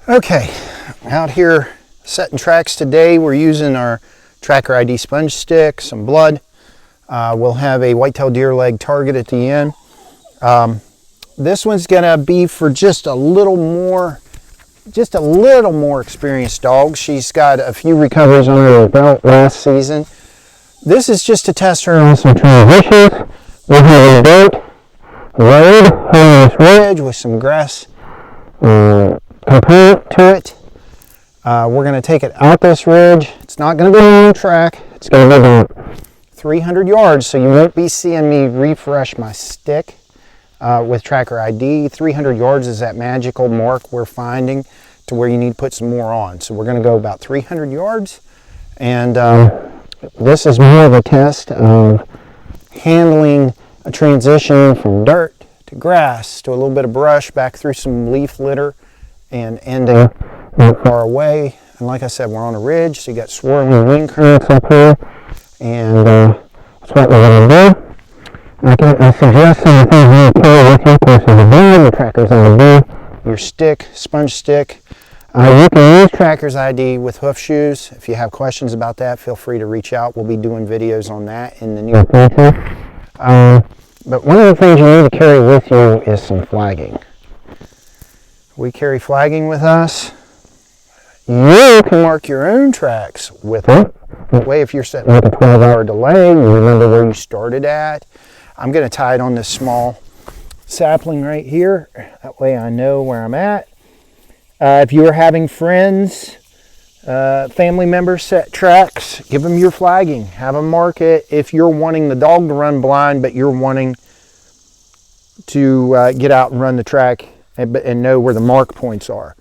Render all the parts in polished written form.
Okay, out here setting tracks today. We're using our Tracker ID sponge stick, some blood. We'll have a whitetail deer leg target at the end. This one's gonna be for just a little more experienced dog. She's got a few recoveries under her belt last season. This is just to test her on some transitions. We're having dirt, road, on this ridge with some grass component to it. We're going to take it out this ridge. It's not going to be a long track. It's going to be about 300 yards, so you won't be seeing me refresh my stick with Tracker ID. 300 yards is that magical mark we're finding to where you need to put some more on. So we're going to go about 300 yards, and this is more of a test of handling a transition from dirt to grass to a little bit of brush back through some leaf litter and ending not far away. And like I said, we're on a ridge, so you got swirling wind currents up here, and that's what we're going to do. I suggest some of the things you carry with you. Of course, there's a band, the Tracker's ID, your stick, sponge stick. You can use Tracker's ID with hoof shoes. If you have questions about that, feel free to reach out. We'll be doing videos on that in the near future. But one of the things you need to carry with you is some flagging. We carry flagging with us. You can mark your own tracks with it. That way, if you're setting like a 12-hour delay, you remember where you started at. I'm going to tie it on this small sapling right here. That way I know where I'm at. If you are having friends, family members set tracks, give them your flagging. Have them mark it. If you're wanting the dog to run blind, but you're wanting to get out and run the track and know where the mark points are.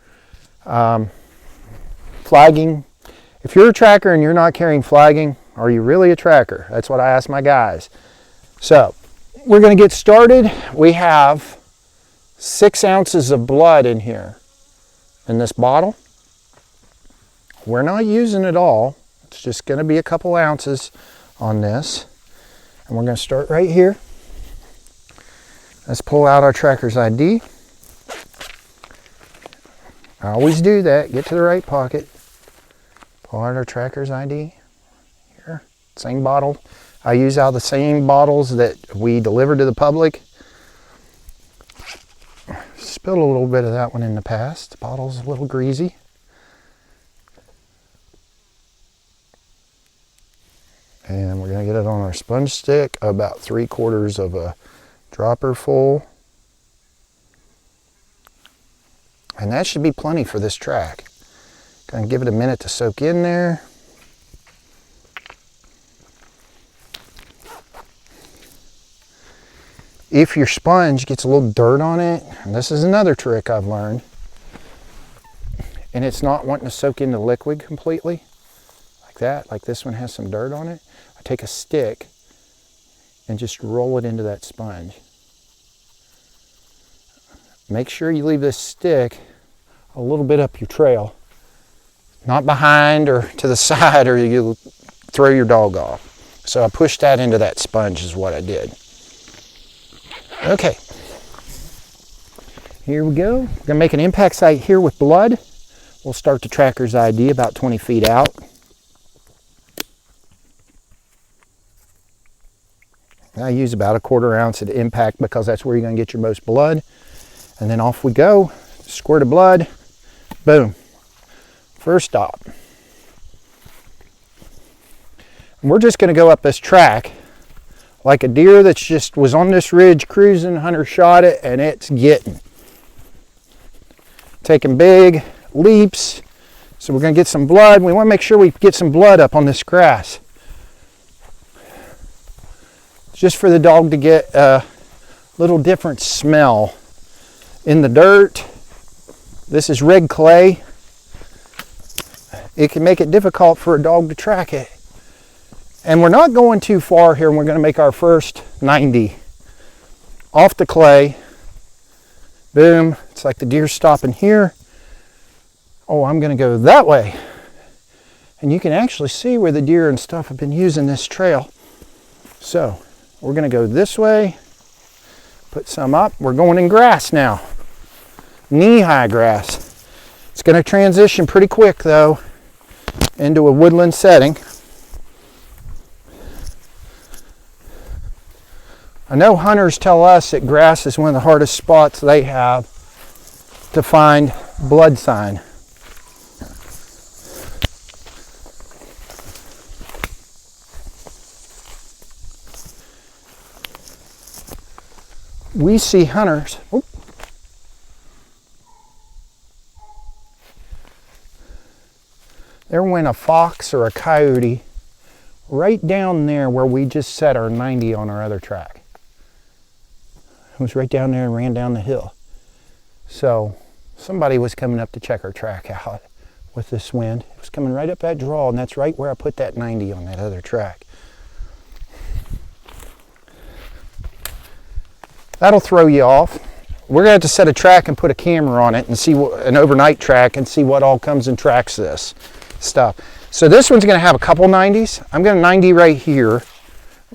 Flagging. If you're a tracker and you're not carrying flagging, are you really a tracker? That's what I ask my guys. So we're going to get started. We have 6 ounces of blood in here in this bottle. We're not using it all. It's just going to be a couple ounces on this. And we're going to start right here. Let's pull out our Tracker's ID. I always do that. Get to the right pocket. Pull out our Tracker's ID. Here. Same bottle. I use out the same bottles that we deliver to the public. Spilled a little bit of that one in the past. The bottle's a little greasy. And we're going to get it on our sponge stick, about 3/4 of a dropper full. And that should be plenty for this track. Going to give it a minute to soak in there. If your sponge gets a little dirt on it, and this is another trick I've learned, and it's not wanting to soak into liquid completely, like that, like this one has some dirt on it, I take a stick and just roll it into that sponge. Make sure you leave this stick a little bit up your trail, not behind or to the side, or you'll throw your dog off. So I pushed that into that sponge is what I did. Okay, here we go. We're gonna make an impact site here with blood. We'll start the Tracker's ID about 20 feet out. I use about 1/4 ounce at impact because that's where you're gonna get your most blood. And then off we go, squirt of blood, boom, first stop. And we're just gonna go up this track like a deer that just was on this ridge cruising, hunter shot it, and it's taking big leaps. So we're gonna get some blood. We wanna make sure we get some blood up on this grass. Just for the dog to get a little different smell. In the dirt, this is red clay. It can make it difficult for a dog to track it. And we're not going too far here, and we're going to make our first 90. Off the clay. Boom. It's like the deer stopping here. Oh, I'm going to go that way. And you can actually see where the deer and stuff have been using this trail. So we're going to go this way. Put some up. We're going in grass now. Knee-high grass. It's going to transition pretty quick though into a woodland setting. I know hunters tell us that grass is one of the hardest spots they have to find blood sign. We see hunters. There went a fox or a coyote right down there where we just set our 90 on our other track. It was right down there and ran down the hill. So somebody was coming up to check our track out with this wind. It was coming right up that draw, and that's right where I put that 90 on that other track. That'll throw you off. We're going to have to set a track and put a camera on it and see an overnight track and see what all comes and tracks this stuff. So this one's going to have a couple 90s. I'm going to 90 right here,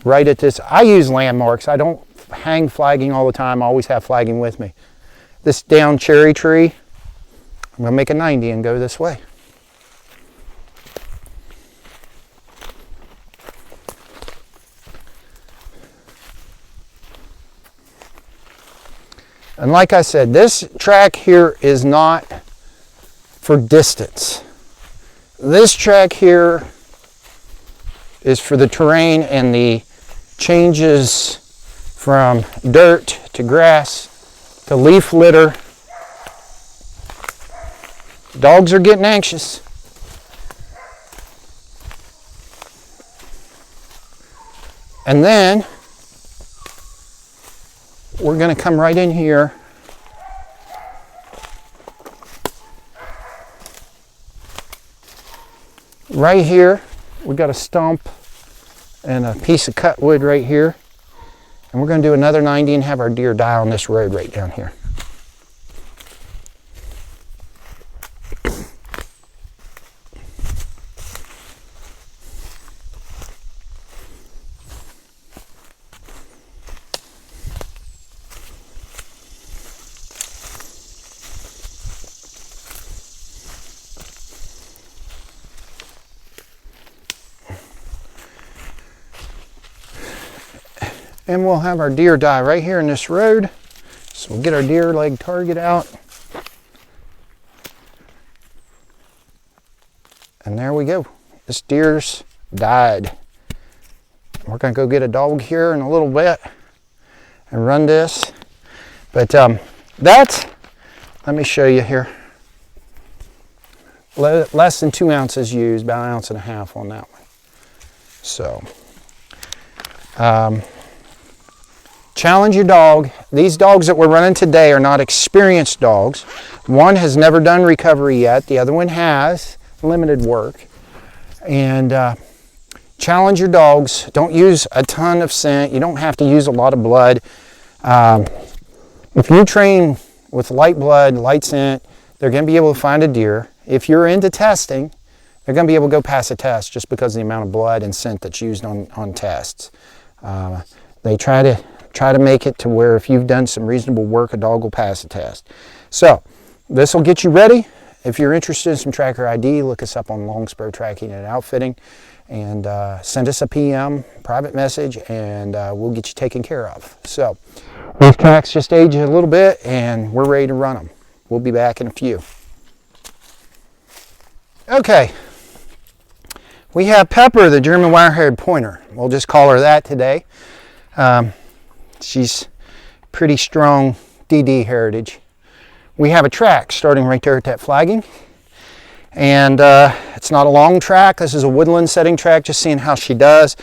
right at this. I use landmarks. I don't hang flagging all the time. I always have flagging with me. This down cherry tree, I'm going to make a 90 and go this way. And like I said, this track here is not for distance. This track here is for the terrain and the changes from dirt to grass to leaf litter. Dogs are getting anxious. And then we're going to come right in here. Right here, we got a stump and a piece of cut wood right here. And we're going to do another 90 and have our deer die on this road right down here. And we'll have our deer die right here in this road. So we'll get our deer leg target out. And there we go. This deer's died. We're gonna go get a dog here in a little bit and run this. But that's, let me show you here. Less than 2 ounces used, about 1.5 ounces on that one. So, challenge your dog. These dogs that we're running today are not experienced dogs. One has never done recovery yet. The other one has limited work. And challenge your dogs. Don't use a ton of scent. You don't have to use a lot of blood. If you train with light blood, light scent, they're going to be able to find a deer. If you're into testing, they're going to be able to go pass a test just because of the amount of blood and scent that's used on tests. They try to make it to where if you've done some reasonable work, a dog will pass a test. So this will get you ready. If you're interested in some tracker ID, look us up on Longspur Tracking and Outfitting, and send us a PM, private message, and we'll get you taken care of. So these tracks just age a little bit, and we're ready to run them. We'll be back in a few. Okay, we have Pepper, the German wire-haired pointer. We'll just call her that today. She's pretty strong DD heritage. We have a track starting right there at that flagging. And it's not a long track. This is a woodland setting track, just seeing how she does.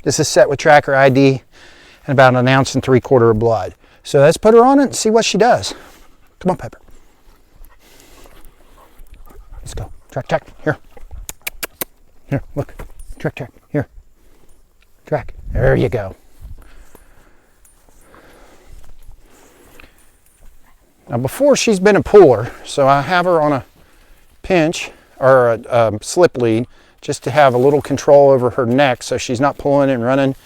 This is set with tracker ID and about 1.75 ounces of blood. So let's put her on it and see what she does. Come on, Pepper. Let's go. Track, track, here. Here, look. Track, track, here. Track. There you go. Now before she's been a puller, so I have her on a pinch or a slip lead just to have a little control over her neck so she's not pulling and running.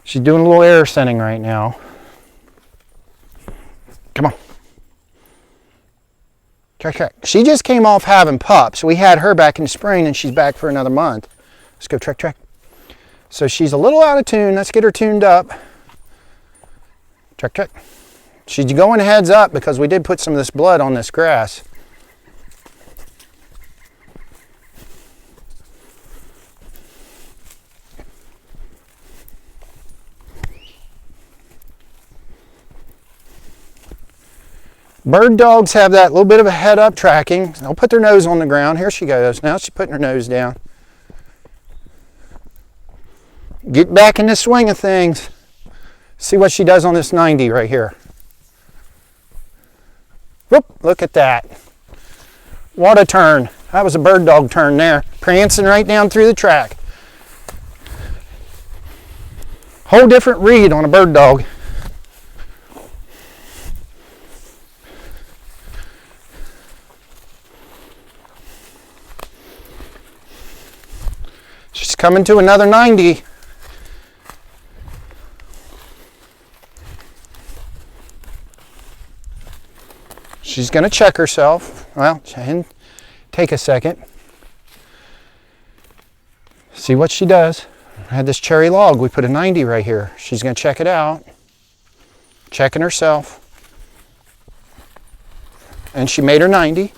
She's doing a little air scenting right now. Come on. Check, check. She just came off having pups. We had her back in the spring and she's back for another month. Let's go trek, trek. So she's a little out of tune. Let's get her tuned up. Check, check. She's going heads up because we did put some of this blood on this grass. Bird dogs have that little bit of a head up tracking. They'll put their nose on the ground. Here she goes. Now she's putting her nose down. Get back in the swing of things. See what she does on this 90 right here. Whoop, look at that. What a turn. That was a bird dog turn there. Prancing right down through the track. Whole different read on a bird dog. She's coming to another 90. She's going to check herself. Well, take a second. See what she does. I had this cherry log. We put a 90 right here. She's going to check it out. Checking herself. And she made her 90.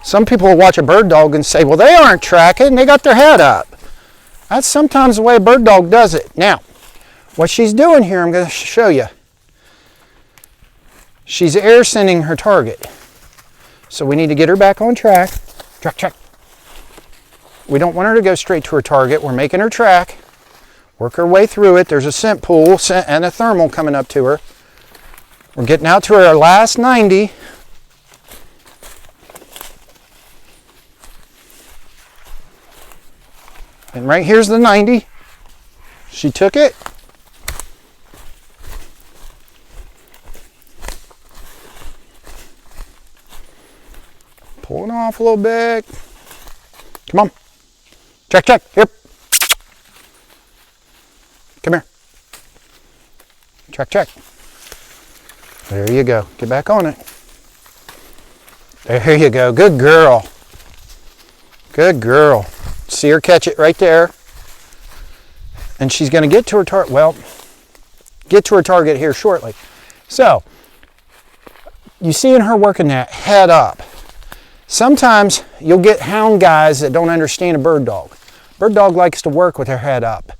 Some people will watch a bird dog and say, well, they aren't tracking. They got their head up. That's sometimes the way a bird dog does it. Now, what she's doing here, I'm going to show you. She's air sending her target. So we need to get her back on track. Track, track. We don't want her to go straight to her target. We're making her track. Work her way through it. There's a scent pool and a thermal coming up to her. We're getting out to our last 90. And right here's the 90. She took it. Pulling off a little bit. Come on. Check, check. Here. Come here. Check, check. There you go. Get back on it. There you go. Good girl. Good girl. See her catch it right there. And she's going to get to her target. Well, get to her target here shortly. So, you seeing her working that head up. Sometimes you'll get hound guys that don't understand a bird dog. Bird dog likes to work with their head up.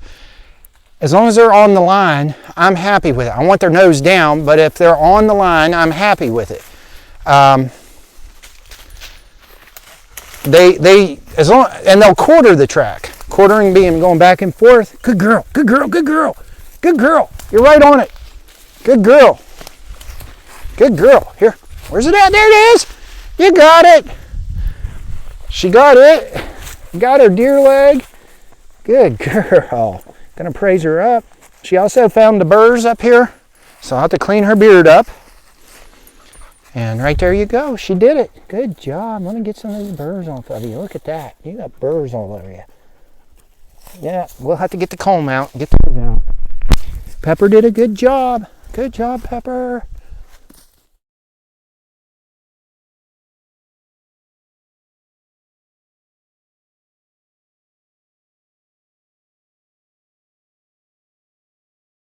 As long as they're on the line, I'm happy with it. I want their nose down, but if they're on the line, I'm happy with it. And they'll quarter the track. Quartering being going back and forth. Good girl, good girl, good girl, good girl. You're right on it. Good girl. Good girl. Here, where's it at? There it is. You got it. She got it. Got her deer leg. Good girl. Gonna praise her up. She also found the burrs up here, so I'll have to clean her beard up. And right there you go. She did it. Good job. Let me get some of these burrs off of you. Look at that. You got burrs all over you. Yeah, we'll have to get the comb out and get those out. Pepper did a good job. Good job, Pepper.